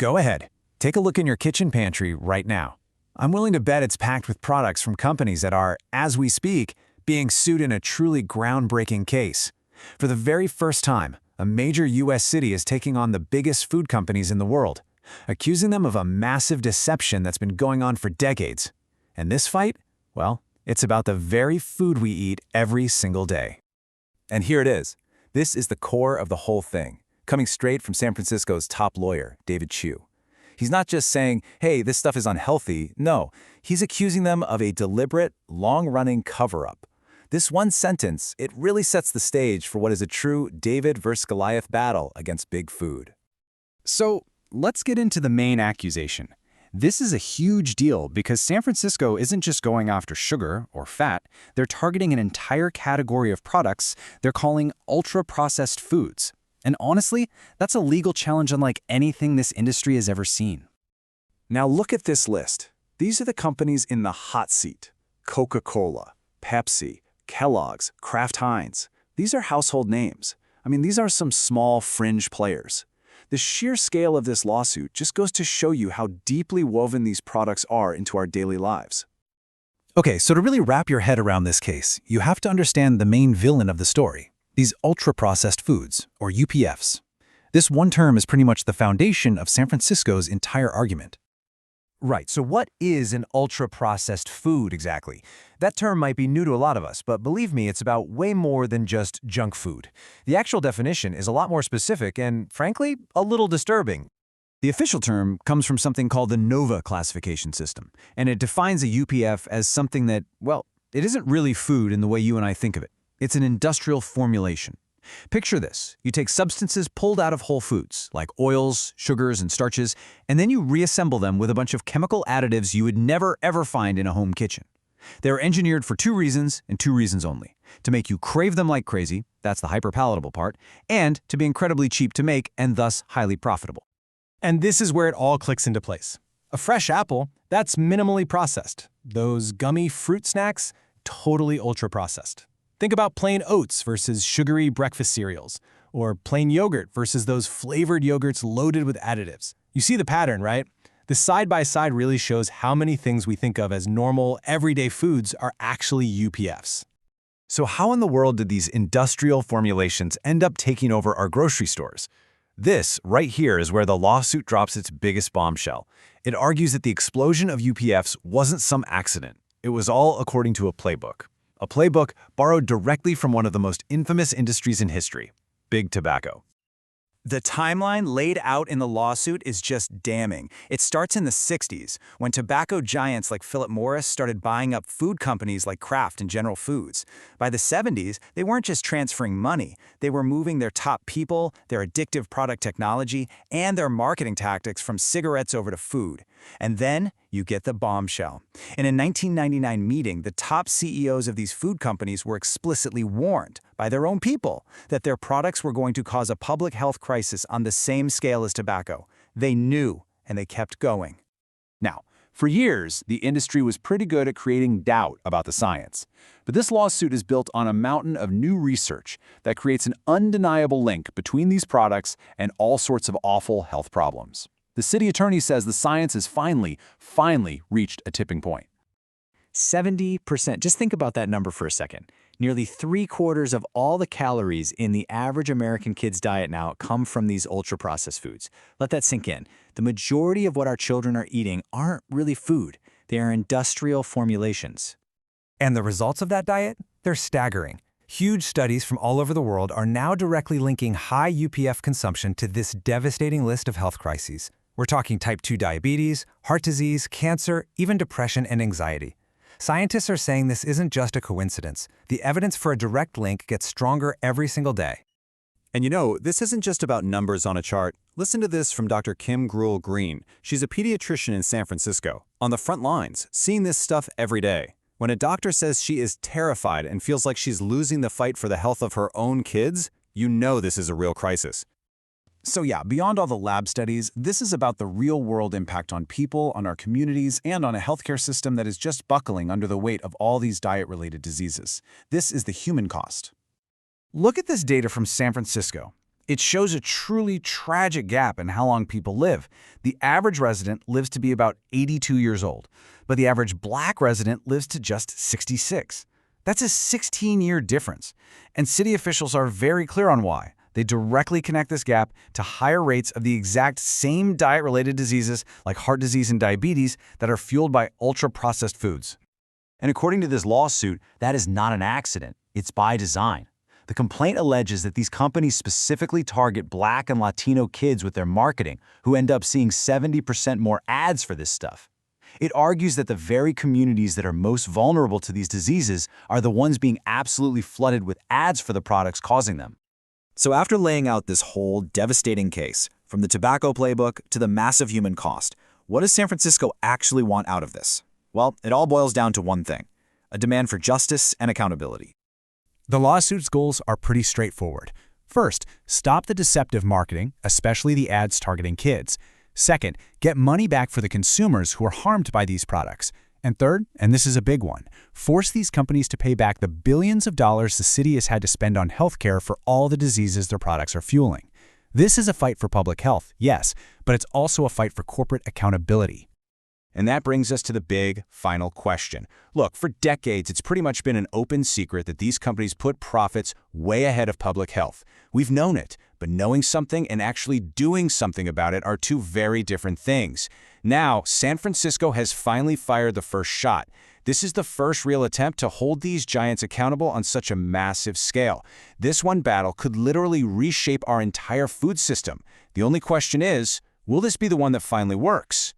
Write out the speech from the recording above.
Go ahead. Take a look in your kitchen pantry right now. I'm willing to bet it's packed with products from companies that are, as we speak, being sued in a truly groundbreaking case. For the very first time, a major U.S. city is taking on the biggest food companies in the world, accusing them of a massive deception that's been going on for decades. And this fight? Well, it's about the very food we eat every single day. And here it is. This is the core of the whole thing, coming straight from San Francisco's top lawyer, David Chu. He's not just saying, hey, this stuff is unhealthy. No, he's accusing them of a deliberate, long-running cover-up. This one sentence, it really sets the stage for what is a true David versus Goliath battle against big food. So let's get into the main accusation. This is a huge deal because San Francisco isn't just going after sugar or fat. They're targeting an entire category of products they're calling ultra-processed foods. And honestly, that's a legal challenge unlike anything this industry has ever seen. Now look at this list. These are the companies in the hot seat. Coca-Cola, Pepsi, Kellogg's, Kraft Heinz. These are household names. I mean, these are some small fringe players. The sheer scale of this lawsuit just goes to show you how deeply woven these products are into our daily lives. Okay, so to really wrap your head around this case, you have to understand the main villain of the story, these ultra-processed foods, or UPFs. This one term is pretty much the foundation of San Francisco's entire argument. Right, so what is an ultra-processed food exactly? That term might be new to a lot of us, but believe me, it's about way more than just junk food. The actual definition is a lot more specific and, frankly, a little disturbing. The official term comes from something called the NOVA classification system, and it defines a UPF as something that, well, it isn't really food in the way you and I think of it. It's an industrial formulation. Picture this. You take substances pulled out of whole foods, like oils, sugars, and starches, and then you reassemble them with a bunch of chemical additives you would never, ever find in a home kitchen. They're engineered for two reasons, and two reasons only. To make you crave them like crazy, that's the hyperpalatable part, and to be incredibly cheap to make and thus highly profitable. And this is where it all clicks into place. A fresh apple, that's minimally processed. Those gummy fruit snacks, totally ultra-processed. Think about plain oats versus sugary breakfast cereals, or plain yogurt versus those flavored yogurts loaded with additives. You see the pattern, right? The side-by-side really shows how many things we think of as normal, everyday foods are actually UPFs. So how in the world did these industrial formulations end up taking over our grocery stores? This, right here, is where the lawsuit drops its biggest bombshell. It argues that the explosion of UPFs wasn't some accident. It was all according to a playbook. A playbook borrowed directly from one of the most infamous industries in history, big tobacco. The timeline laid out in the lawsuit is just damning. It starts in the 60s, when tobacco giants like Philip Morris started buying up food companies like Kraft and General Foods. By the 70s, they weren't just transferring money. They were moving their top people, their addictive product technology, and their marketing tactics from cigarettes over to food. And then you get the bombshell. In a 1999 meeting, the top CEOs of these food companies were explicitly warned by their own people that their products were going to cause a public health crisis on the same scale as tobacco. They knew, and they kept going. Now, for years, the industry was pretty good at creating doubt about the science. But this lawsuit is built on a mountain of new research that creates an undeniable link between these products and all sorts of awful health problems. The city attorney says the science has finally reached a tipping point. 70%. Just think about that number for a second. Nearly 3/4 of all the calories in the average American kid's diet now come from these ultra-processed foods. Let that sink in. The majority of what our children are eating aren't really food. They are industrial formulations. And the results of that diet? They're staggering. Huge studies from all over the world are now directly linking high UPF consumption to this devastating list of health crises. We're talking type 2 diabetes, heart disease, cancer, even depression and anxiety. Scientists are saying this isn't just a coincidence. The evidence for a direct link gets stronger every single day. And you know, this isn't just about numbers on a chart. Listen to this from Dr. Kim Gruel-Green. She's a pediatrician in San Francisco, on the front lines, seeing this stuff every day. When a doctor says she is terrified and feels like she's losing the fight for the health of her own kids, you know this is a real crisis. So yeah, beyond all the lab studies, this is about the real-world impact on people, on our communities, and on a healthcare system that is just buckling under the weight of all these diet-related diseases. This is the human cost. Look at this data from San Francisco. It shows a truly tragic gap in how long people live. The average resident lives to be about 82 years old, but the average Black resident lives to just 66. That's a 16-year difference. And city officials are very clear on why. They directly connect this gap to higher rates of the exact same diet-related diseases like heart disease and diabetes that are fueled by ultra-processed foods. And according to this lawsuit, that is not an accident. It's by design. The complaint alleges that these companies specifically target Black and Latino kids with their marketing, who end up seeing 70% more ads for this stuff. It argues that the very communities that are most vulnerable to these diseases are the ones being absolutely flooded with ads for the products causing them. So after laying out this whole devastating case, from the tobacco playbook to the massive human cost, what does San Francisco actually want out of this? Well, it all boils down to one thing: a demand for justice and accountability. The lawsuit's goals are pretty straightforward. First, stop the deceptive marketing, especially the ads targeting kids. Second, get money back for the consumers who are harmed by these products. And third, and this is a big one, force these companies to pay back the billions of dollars the city has had to spend on healthcare for all the diseases their products are fueling. This is a fight for public health, yes, but it's also a fight for corporate accountability. And that brings us to the big, final question. Look, for decades, it's pretty much been an open secret that these companies put profits way ahead of public health. We've known it, but knowing something and actually doing something about it are two very different things. Now, San Francisco has finally fired the first shot. This is the first real attempt to hold these giants accountable on such a massive scale. This one battle could literally reshape our entire food system. The only question is, will this be the one that finally works?